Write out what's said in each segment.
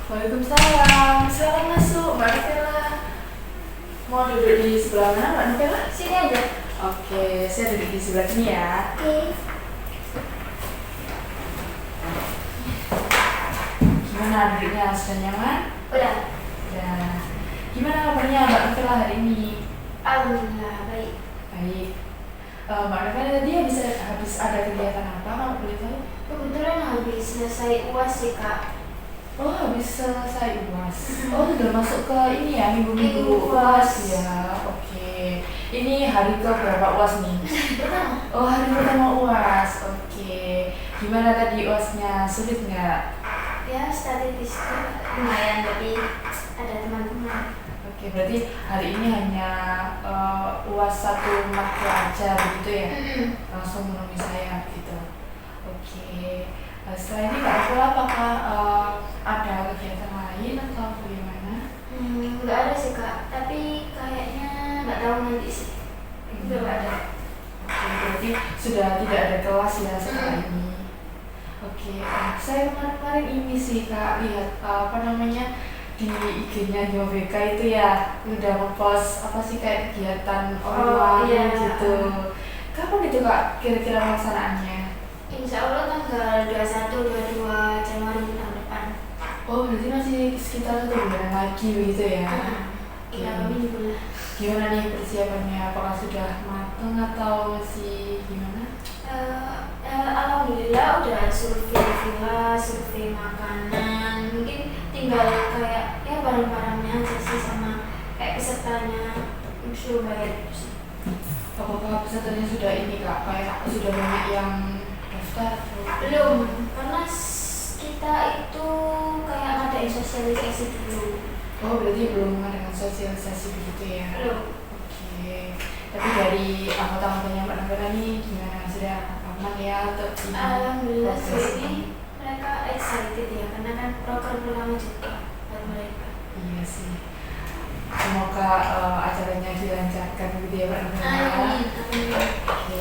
Waalaikumsalam, silakan masuk Mbak Nufela. Mau duduk di sebelah mana Mbak Nufela? Sini aja. Oke, saya duduk di sebelah sini ya. Oke. Gimana duduknya, sudah nyaman? Udah. Udah. Gimana kabarnya Mbak Nufela hari ini? Alhamdulillah baik. Baik. Mbak Nufela tadi habis ada kegiatan apa kalau boleh tahu? Kebetulan habis selesai UAS sih kak. Oh, habis selesai UAS. Oh, sudah masuk ke ini ya, minggu-minggu Minggu UAS UAS. ya. Oke. Ini hari ke berapa UAS nih? Pertama. Oh, hari pertama UAS. Oke. Gimana tadi UASnya? Sulit nggak? Ya statistik lumayan tapi ada teman-teman. Oke, berarti hari ini hanya UAS satu makro aja begitu ya? Langsung menemui saya gitu. Oke. Setelah ini Kak Nufela apakah ada kegiatan lain atau bagaimana? Nggak ada sih kak. Tapi kayaknya nggak tahu nanti sih. Belum ada. Oke, berarti sudah tidak ada kelas ya setelah ini. Oke, saya kemarin ini sih Kak lihat di IG-nya YOBK itu ya udah ngepost apa sih kayak kegiatan online iya. gitu. Kapan itu Kak kira-kira pelaksanaannya? Insya Allah tanggal 21-22 Januari tahun depan. Oh, berarti masih sekitar 1 bulan lagi begitu ya? Iya, minggu lah. Gimana nih persiapannya? Apakah sudah matang atau masih gimana? Alhamdulillah udah survei villa, survei makanan, mungkin tinggal kayak ya barang-barangnya aja sih sama kayak pesertanya suruh bayar gitu sih. Apakah pesertanya sudah ini Kak? Kayak sudah banyak yang daftar? Belum, karena kita itu kayak ngadain sosialisasi dulu. Oh, berarti belum mengadakan sosialisasi begitu ya? Belum. Oke. Tapi dari anggota-anggotanya Mbak Nufela nih gimana? Sudah aman ya untuk ini? Alhamdulillah proses sih mereka excited ya karena kan program pertama juga buat mereka. Iya sih. Semoga acaranya dilancarkan gitu ya Mbak Nufela. Amin, amin. Oke.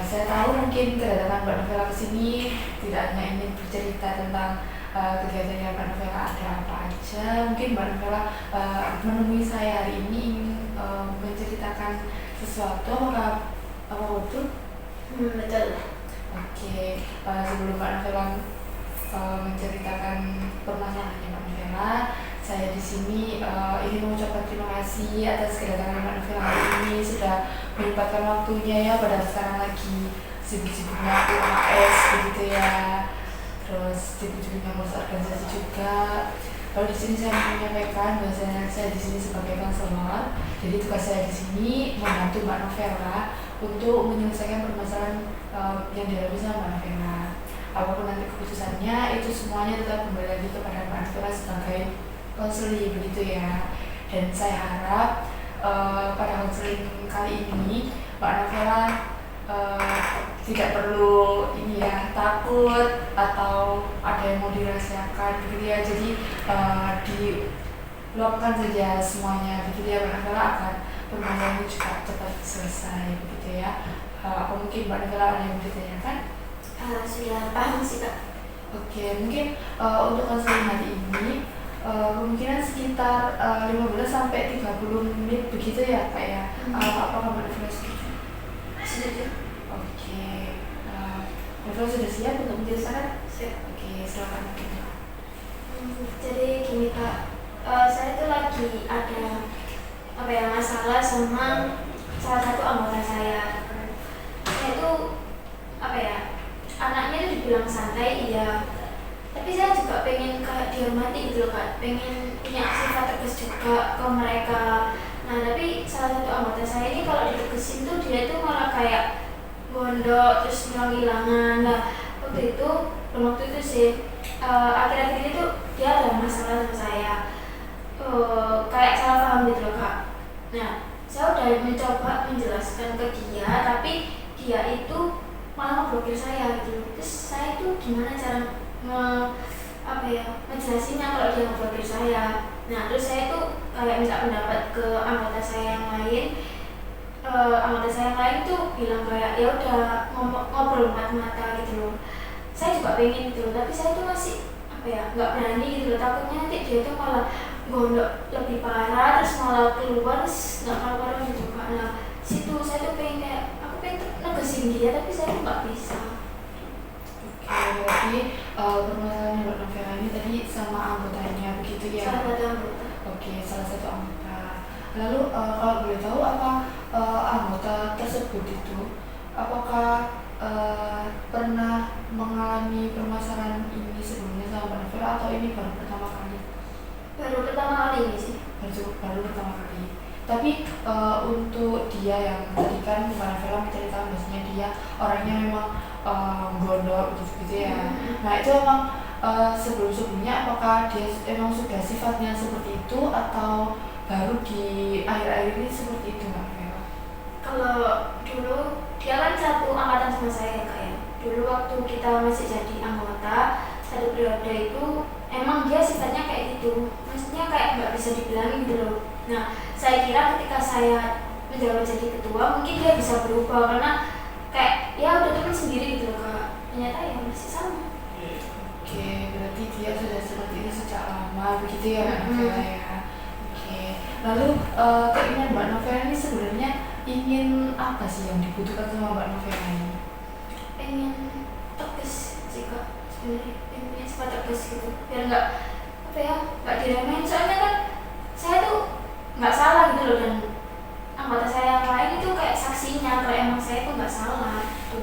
Saya tahu mungkin kedatangan Mbak Nufela ke sini tidak hanya ingin bercerita tentang kegiatannya Mbak Nufela ada apa aja. Mungkin Mbak Nufela menemui saya hari ini ingin menceritakan sesuatu. Apa betul? Betul. Oke. Sebelum Mbak Nufela menceritakan permasalahannya Mbak Nufela, saya di sini ingin mengucapkan terima kasih atas kedatangan Mbak Nufela hari ini sudah menyempatkan waktunya ya pada sekarang lagi sibuk-sibuknya UAS begitu ya, terus sibuk-sibuknya ngurus organisasi juga. Kalau di sini saya mau menyampaikan bahwasanya saya di sini sebagai konselor, jadi tugas saya di sini membantu Mbak Nufela untuk menyelesaikan permasalahan yang dialami sama Mbak Nufela. Apapun nanti keputusannya itu semuanya tetap kembali lagi kepada Mbak Nufela sebagai konseling begitu ya. Dan saya harap pada konseling kali ini Mbak Nufela tidak perlu ini ya takut atau ada yang mau dirahasiakan begitu ya. Jadi diluapkan saja semuanya begitu ya. Mbak Nufela akan permasalahannya juga cepat selesai begitu ya. Apa mungkin Mbak Nufela ada yang ditanyakan? Sudah paham sih kak. Oke, mungkin untuk konseling hari ini kemungkinan sekitar 15 sampai 30 menit begitu ya Kak ya. Apakah Mbak Nufela setuju? Setuju. Oke. Mbak Nufela sudah siap untuk menjelaskan? Siap. Oke, silakan. Jadi gini kak, saya tuh lagi ada masalah sama salah satu anggota saya. Saya tuh anaknya tuh dibilang santai iya, tapi saya juga pengen kayak dihormati gitu loh kak, pengen punya sifat tegas juga ke mereka. Nah tapi salah satu anggota saya ini kalau ditegesin tuh dia tuh malah kayak gondok terus hilang-hilangan. Nah waktu itu sih akhir-akhir ini tuh dia ada masalah sama saya, kayak salah paham gitu loh kak. Nah saya udah mencoba menjelaskan ke dia tapi dia itu malah ngeblokir saya gitu. Terus saya tuh gimana cara ngejelasinnya kalau dia ngeblokir saya. Nah terus saya tuh kayak minta pendapat ke anggota saya yang lain. Anggota saya yang lain tuh bilang kayak ya udah ngobrol mata-mata gitu loh. Saya juga pengen gitu loh, tapi saya tuh masih apa ya, nggak berani gitu loh, takutnya nanti dia tuh malah gondok lebih parah, terus malah keluar terus nggak karu-karuan gitu Kak. Nah situ saya tuh pengen kayak aku pengen negesin dia tapi saya tuh nggak bisa. Oke, berarti permasalahan Mbak Novela ini tadi sama anggotanya begitu ya? Salah satu anggota. Oke, salah satu anggota. Lalu kalau boleh tahu apa anggota tersebut itu apakah pernah mengalami permasalahan ini sebelumnya sama Mbak Novela atau ini baru pertama kali? Baru pertama kali ini sih. Baru pertama kali. Tapi untuk dia yang tadi kan Mbak Novela menceritakan bahwasanya dia orangnya memang gondok gitu ya. Nah itu emang sebelum-sebelumnya apakah dia emang sudah sifatnya seperti itu atau baru di akhir-akhir ini seperti itu Mbak Novela? Kalau dulu dia kan satu angkatan sama saya ya Kak ya. Dulu waktu kita masih jadi anggota satu periode itu emang dia sifatnya kayak gitu. Maksudnya kayak nggak bisa dibilangin gitu loh. Nah saya kira ketika saya menjabat jadi ketua mungkin dia bisa berubah karena kayak ya udah teman sendiri gitu loh Kak. Ternyata ya masih sama. Oke, berarti dia sudah seperti ini sejak lama begitu ya Mbak Novela ya. Oke, lalu keinginan Mbak Novela ini sebenarnya ingin apa sih yang dibutuhkan sama Mbak Novela ini? Pengen tegas sih Kak, sebenarnya pengen punya sifat tegas gitu biar nggak apa ya, nggak diremehin, soalnya kan saya tuh nggak salah gitu loh dan anggota saya yang lain itu kayak saksinya kalau emang saya tuh nggak salah gitu.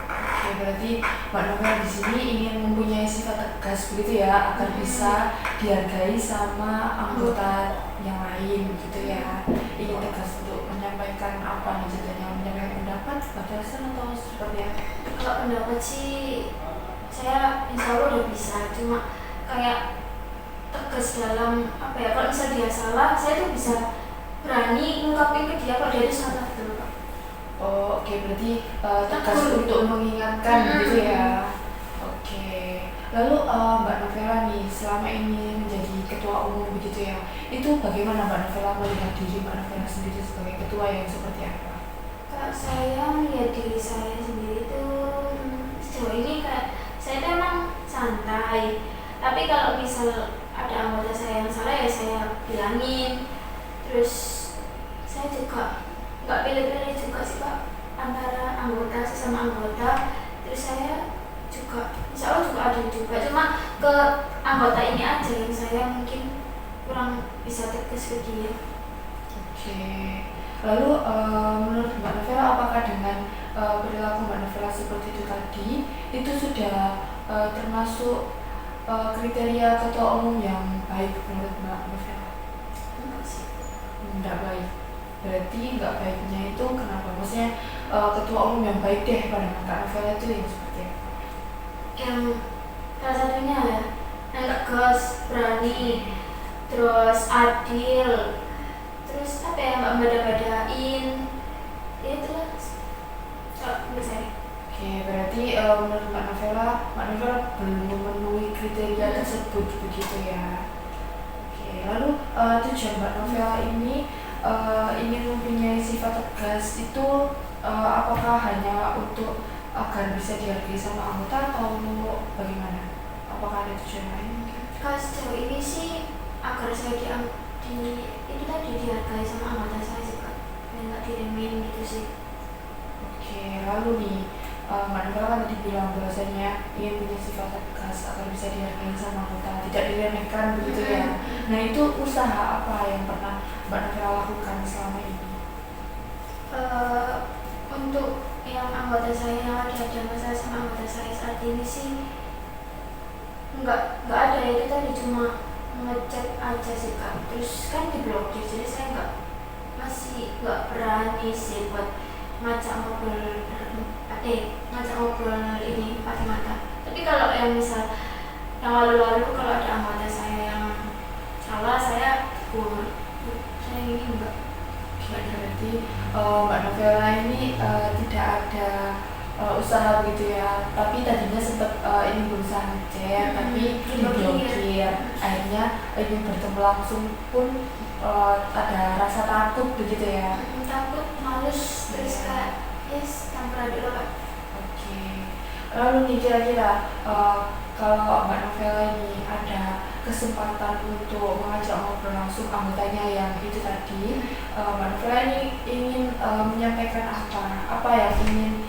Oke, berarti Mbak Novela di sini ingin mempunyai sifat tegas begitu ya agar bisa dihargai sama anggota yang lain gitu ya. Ingin tegas untuk menyampaikan apa nih contohnya, menyampaikan pendapat, batasan atau seperti apa? Kalau pendapat sih saya insya Allah udah bisa, cuma kayak tegas dalam apa ya, kalau misalnya dia salah saya tuh bisa berani ngungkapin ke dia kalau dia itu salah gitu loh Kak. Oh, oke, berarti tegas untuk mengingatkan gitu ya. Oke. Lalu Mbak Novela nih selama ini menjadi ketua umum begitu ya. Itu bagaimana Mbak Novela melihat diri Mbak Novela sendiri sebagai ketua yang seperti apa? Kalau saya melihat diri saya sendiri tuh sejauh ini kayak saya tuh emang santai. Tapi kalau misal ada anggota saya yang salah ya saya bilangin. Terus saya juga nggak pilih-pilih juga sih Kak antara anggota sesama anggota. Terus saya juga insya Allah juga ada juga, cuma ke anggota ini aja yang saya mungkin kurang bisa tegas ke dia. Oke. Lalu menurut Mbak Novela apakah dengan perilaku Mbak Novela seperti itu tadi itu sudah termasuk kriteria ketua umum yang baik menurut Mbak Novela? Enggak sih. Enggak baik. Berarti enggak baiknya itu kenapa? Maksudnya ketua umum yang baik deh pada Mbak Novela itu yang seperti apa? Yang salah satunya ya yang tegas, berani, terus adil, terus apa ya, nggak beda-bedain, ya itulah menurut saya. Oke, berarti menurut Mbak Novela belum memenuhi kriteria tersebut begitu ya. Oke, lalu tujuan Mbak Novela ini ingin mempunyai sifat tegas itu apakah hanya untuk agar bisa dihargai sama anggota atau bagaimana? Apakah ada tujuan lain mungkin? Kalau sejauh ini sih agar saya itu tadi dihargai sama anggota saya sih Kak, dan nggak diremehin gitu sih. Oke, lalu nih Mbak Novela kan tadi bilang bahwasanya ingin punya sifat tegas agar bisa dihargai sama anggota, tidak diremehkan begitu ya. Nah itu usaha apa yang pernah Mbak Novela lakukan selama ini? Untuk yang anggota saya yang ada masalah sama anggota saya saat ini sih nggak ada ya, itu tadi cuma ngecek aja sih Kak, terus kan diblokir jadi saya masih nggak berani sih buat ngajak ngobrol ini pakai mata. Tapi kalau yang misal yang lalu-lalu kalau ada anggota saya yang salah saya tegur, saya ini enggak. Berarti Mbak Novela ini tidak ada usaha begitu ya, tapi tadinya sempat ini berusaha ngecek tapi diblokir. Akhirnya ingin bertemu langsung pun ada rasa takut begitu ya. Takut, males, terus kayak yes, campur aduk lah Kak. Oke. Lalu nih kira-kira kalau Mbak Novela ini ada kesempatan untuk mengajak ngobrol langsung anggotanya yang itu tadi, Mbak Novela ini ingin menyampaikan apa yang ingin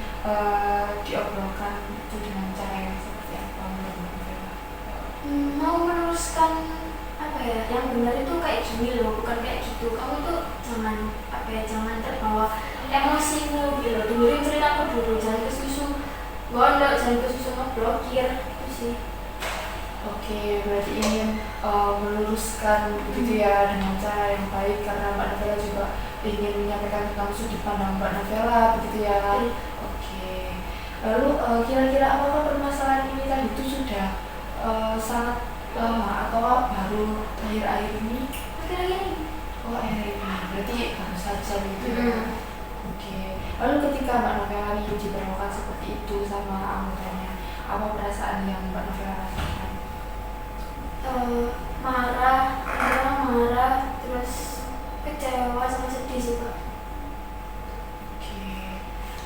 diobrolkan itu dengan cara yang seperti apa menurut Mbak Novela? Mau meneruskan apa ya, yang benar itu kayak gini loh, bukan kayak gitu. Kamu tuh jangan apa ya, jangan terbawa emosimu gitu loh. Dengerin ceritaku dulu, jangan kesusu gondok, jangan kesusu ngeblokir itu sih. Oke, berarti ingin meluruskan begitu ya dengan cara yang baik karena Mbak Novela juga ingin menyampaikan tentang sudut pandang Mbak Novela begitu ya. Oke. Lalu kira-kira apakah permasalahan ini tadi itu sudah sangat lama atau baru akhir-akhir ini? Akhir-akhir ini. Oh, akhir ini. Berarti baru saja gitu ya. Oke. Lalu ketika Mbak Novela ini diperlakukan seperti itu sama anggotanya, apa perasaan yang Mbak Novela rasakan? Marah, terus kecewa sama sedih sih Pak. Oke.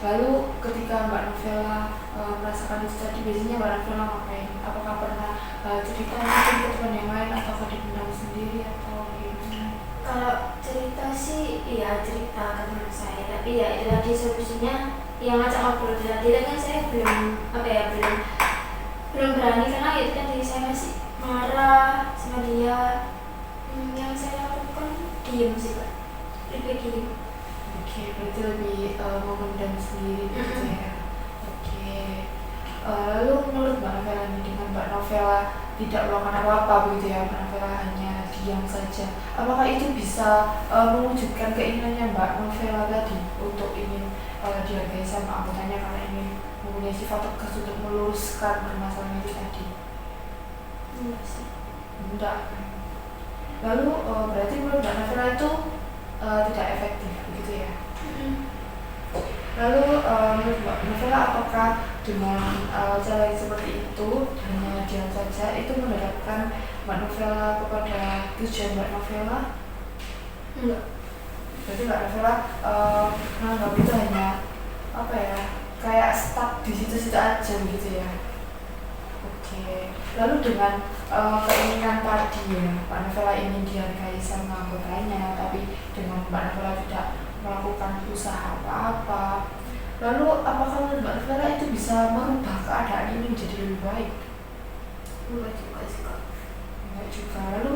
Lalu ketika Mbak Novela merasakan itu tadi, biasanya Mbak Novela ngapain? Apakah pernah cerita mungkin ke teman yang lain atau dipendam sendiri atau gimana? Kalau cerita sih, iya cerita ke teman saya, tapi ya itu tadi solusinya yang ngajak ngobrol tadi kan saya belum berani karena itu tadi saya masih marah sama dia. Yang saya lakukan diem sih Pak, lebih diem. Oke, berarti lebih memendam sendiri gitu ya. Oke. Lalu menurut Mbak Novela ini, dengan Mbak Novela tidak melakukan apa-apa begitu ya, Mbak Novela hanya diam saja, apakah itu bisa mewujudkan keinginannya Mbak Novela tadi untuk ingin dihargai sama anggotanya karena ingin mempunyai sifat tegas untuk meluruskan permasalahan itu tadi? Enggak sih. Enggak. Lalu berarti menurut Mbak Novela itu tidak efektif begitu ya? Lalu menurut Mbak Novela apakah dengan cara yang seperti itu hanya diam saja itu mendekatkan Mbak Novela kepada tujuan Mbak Novela? Enggak. Berarti Mbak Novela menganggap itu hanya apa ya, kayak stuck di situ-situ aja begitu ya? Oke. Lalu dengan keinginan tadi ya, Mbak Novela ingin dihargai sama anggotanya, tapi dengan Mbak Novela tidak melakukan usaha apa-apa. Lalu apakah menurut Mbak Novela itu bisa merubah keadaan ini menjadi lebih baik? Enggak juga sih Kak. Enggak juga. Lalu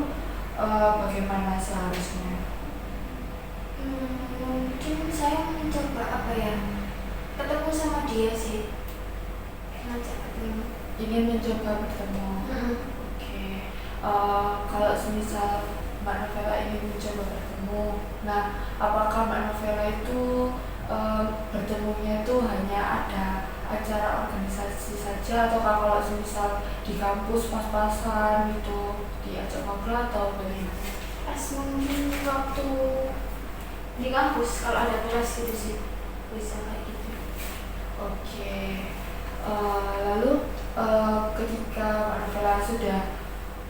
bagaimana seharusnya? Mungkin saya mencoba ketemu sama dia sih, ngajak ketemu. Ingin mencoba bertemu. Oke. Kalau semisal Mbak Novela ingin mencoba bertemu, nah apakah Mbak Novela itu bertemunya itu hanya ada acara organisasi saja atau kalau semisal di kampus pas-pasan gitu diajak ngobrol atau bagaimana? Pas mungkin waktu di kampus kalau ada kelas gitu sih bisa kayak gitu. Oke. Lalu ketika Mbak Novela sudah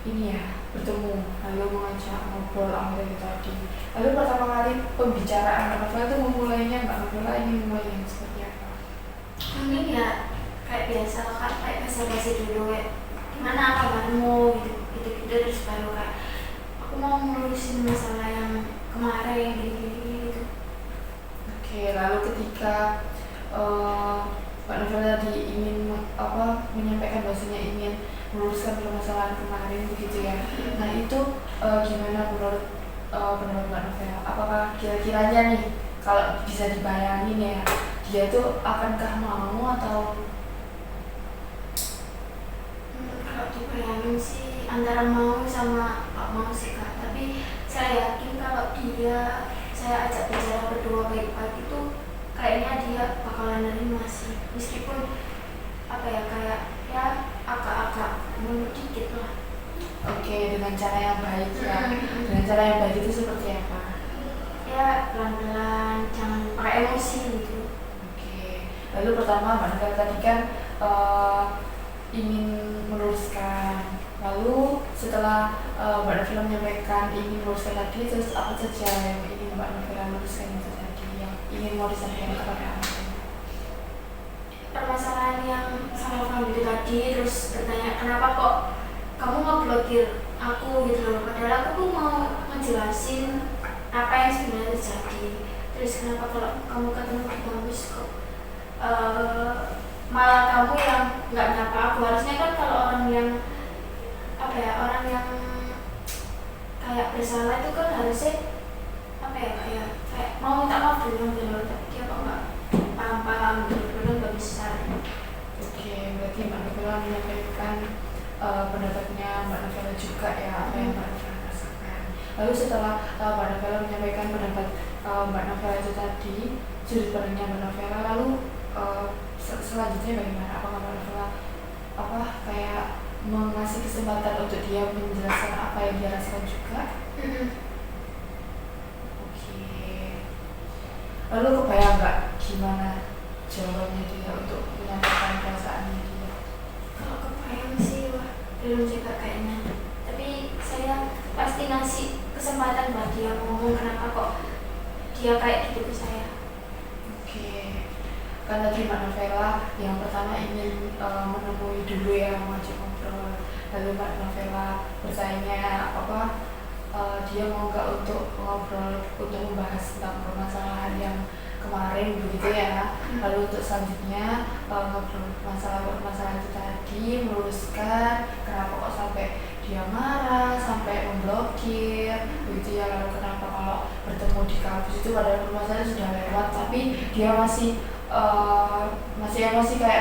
ini ya bertemu lalu mengajak ngobrol anggota itu tadi, lalu pertama kali pembicaraan Mbak Novela itu memulainya Mbak Novela ini mulai yang seperti apa? Mungkin ya kayak biasa Kak, kayak basa-basi dulu ya, gimana kabarmu gitu terus baru kayak aku mau ngurusin masalah yang kemarin gini gitu. Oke, lalu ketika Mbak Novela tadi ingin menyampaikan bahwasanya ingin meluruskan permasalahan kemarin begitu ya. Nah itu gimana menurut Mbak Novela? Apakah kira-kiranya nih kalau bisa dibayangin ya, dia itu akankah mau atau? Kalau dibayangin sih antara mau sama gak mau sih Kak, tapi saya yakin kalau saya ajak bicara berdua baik-baik itu kayaknya dia bakalan nerima sih, meskipun kayak ya agak-agak mundur dikit lah. Oke, dengan cara yang baik ya. Dengan cara yang baik itu seperti apa? Ya pelan-pelan, jangan pakai emosi gitu. Oke. Lalu pertama Mbak Novela tadi kan ingin meluruskan. Lalu setelah Mbak Novela menyampaikan ingin meluruskan tadi, terus apa saja yang ingin Mbak Novela luruskan itu tadi yang ingin mau disampaikan kepada anaknya? permasalahan yang sama kamu itu tadi, terus bertanya kenapa kok kamu ngeblokir aku gitu loh, padahal aku tuh mau ngejelasin apa yang sebenarnya terjadi. Terus kenapa kalau kamu ketemu di kampus kok malah kamu yang nggak nyapa aku? Harusnya kan kalau orang yang apa ya, orang yang kayak bersalah itu kan harusnya apa ya, kayak mau minta maaf dulu gitu loh, tapi dia kok nggak paham gitu, nggak bisa. Oke, berarti Mbak Novela menyampaikan pendapatnya Mbak Novela juga ya, apa yang Mbak Novela rasakan. Lalu setelah Mbak Novela menyampaikan pendapat Mbak Novela itu tadi, sudut pandangnya Mbak Novela, lalu selanjutnya bagaimana? Apakah Mbak Novela kayak mengasih kesempatan untuk dia menjelaskan apa yang dia rasakan juga? Oke. Lalu kebayang nggak gimana jawabannya dia untuk menyampaikan perasaannya dia? Kalau kebayang sih, wah belum juga kayaknya. Tapi saya pasti ngasih kesempatan buat dia ngomong kenapa kok dia kayak gitu ke saya. Oke. Kan tadi Mbak Novela yang pertama ingin menemui dulu ya, mengajak ngobrol. Lalu Mbak Novela bertanya dia mau nggak untuk ngobrol, untuk membahas tentang permasalahan yang kemarin begitu ya. Lalu untuk selanjutnya ngobrol masalah itu tadi, meluruskan kenapa kok sampai dia marah, sampai memblokir begitu ya. Lalu kenapa kalau bertemu di kampus itu padahal permasalahan sudah lewat, tapi dia masih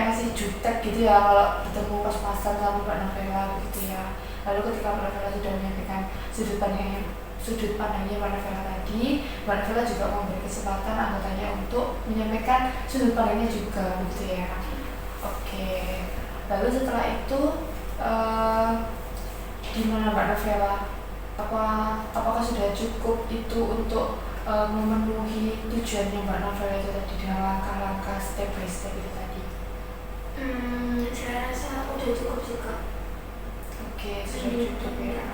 masih jutek gitu ya kalau bertemu pas-pasan sama Mbak Novela begitu ya. Lalu ketika Mbak Novela sudah menyampaikan sudut pandangnya Mbak Novela tadi, Mbak Novela juga memberi kesempatan anggotanya untuk menyampaikan sudut pandangnya juga begitu ya. Oke. Lalu setelah itu gimana Mbak Novela? Apakah sudah cukup itu untuk memenuhi tujuannya Mbak Novela itu tadi dengan langkah-langkah step by step itu tadi? Saya rasa udah cukup juga. Oke, sudah cukup ya.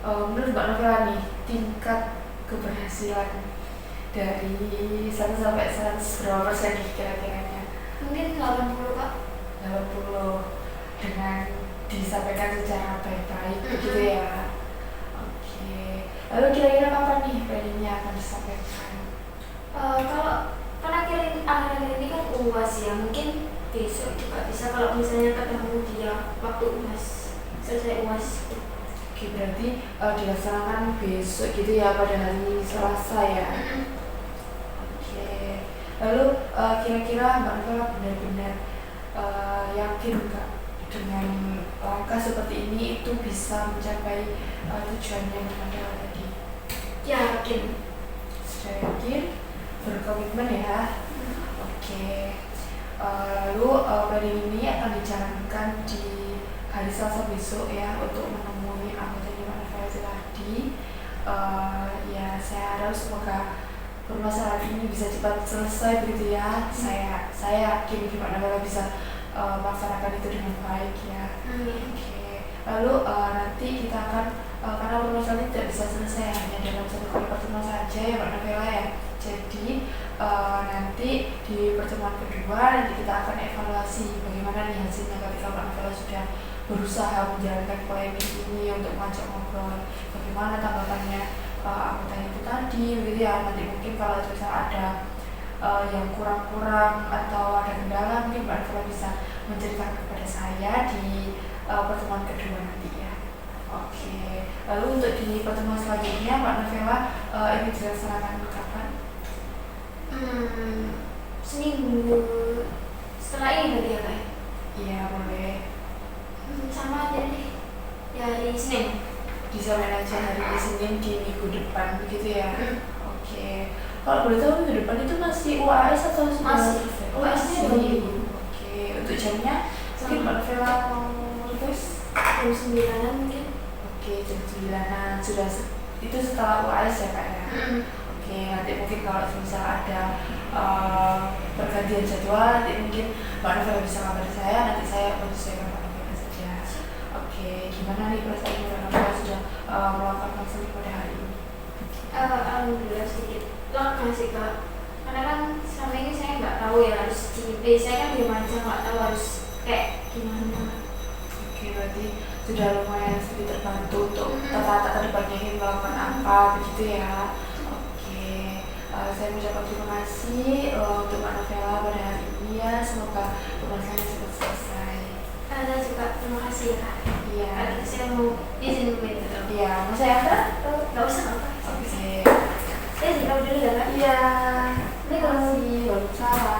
Menurut Mbak Novela nih, tingkat keberhasilan dari 1 sampai 100 berapa persen nih kira-kiranya? Mungkin 80 Kak. 80 dengan disampaikan secara baik-baik begitu ya. Oke. Lalu kira-kira kapan nih planningnya akan disampaikan? Kalau akhir-akhir ini kan UAS ya, mungkin besok juga bisa kalau misalnya ketemu dia waktu UAS, selesai UAS. Oke, berarti dilaksanakan besok gitu ya, pada hari Selasa ya. Oke. Lalu kira-kira Mbak Novela benar-benar yakin nggak dengan langkah seperti ini itu bisa mencapai tujuannya Mbak Novela tadi? Yakin. Sudah yakin, berkomitmen ya. Oke. Lalu planning ini akan dijalankan di hari Selasa besok ya, untuk menemui anggotanya Mbak Novela itu tadi. Ya, saya harap semoga permasalahan ini bisa cepat selesai begitu ya. Saya yakin Mbak Novela bisa melaksanakan itu dengan baik ya. Oke. Lalu nanti kita akan karena permasalahan ini tidak bisa selesai hanya dalam satu kali pertemuan saja ya Mbak Novela ya. Jadi nanti di pertemuan kedua nanti kita akan evaluasi bagaimana nih hasilnya ketika Mbak Novela sudah berusaha menjalankan polemik ini untuk mengajak ngobrol, bagaimana tanggapannya anggotanya itu tadi gitu ya. Nanti mungkin kalau misalnya ada yang kurang-kurang atau ada kendala, mungkin Mbak Novela bisa menceritakan kepada saya di pertemuan kedua nanti ya. Oke. Lalu untuk di pertemuan selanjutnya Mbak Novela ingin dilaksanakan kapan? Seminggu setelah ini berarti ya Kak? Iya boleh. Sama aja deh, ya hari Senin. Disamain aja hari Senin di minggu depan begitu ya. Oke. Kalau boleh tahu minggu depan itu masih UAS atau Masih. UAS-nya masih. Oke. Untuk jamnya mungkin Mbak Novela mau terus jam 9-an mungkin. Oke, jam 9-an sudah itu setelah UAS ya Kak ya. Oke, nanti mungkin kalau misalnya ada pergantian jadwal, nanti mungkin Mbak Novela bisa kabari saya, nanti saya menyesuaikan Mbak Novela saja. Oke, gimana nih perasaan Mbak Novela sudah melakukan konseling pada hari ini? Alhamdulillah sedikit lega sih Kak, karena kan selama ini saya nggak tahu ya harus CP, saya kan diam aja nggak tahu harus kayak gimana. Oke, berarti sudah lumayan sedikit terbantu untuk tata ke depannya ingin melakukan apa begitu ya. Oke, saya mengucapkan terima kasih untuk Mbak Novela pada hari ini ya, semoga pembahasannya cepat selesai. Saya juga terima kasih ya kak. Iya. Saya mau izin dulu itu. Iya, mau saya antar? Nggak usah apa. Oke. Saya tinggal dulu ya kak. Iya. Ini kalau Waalaikumsalam.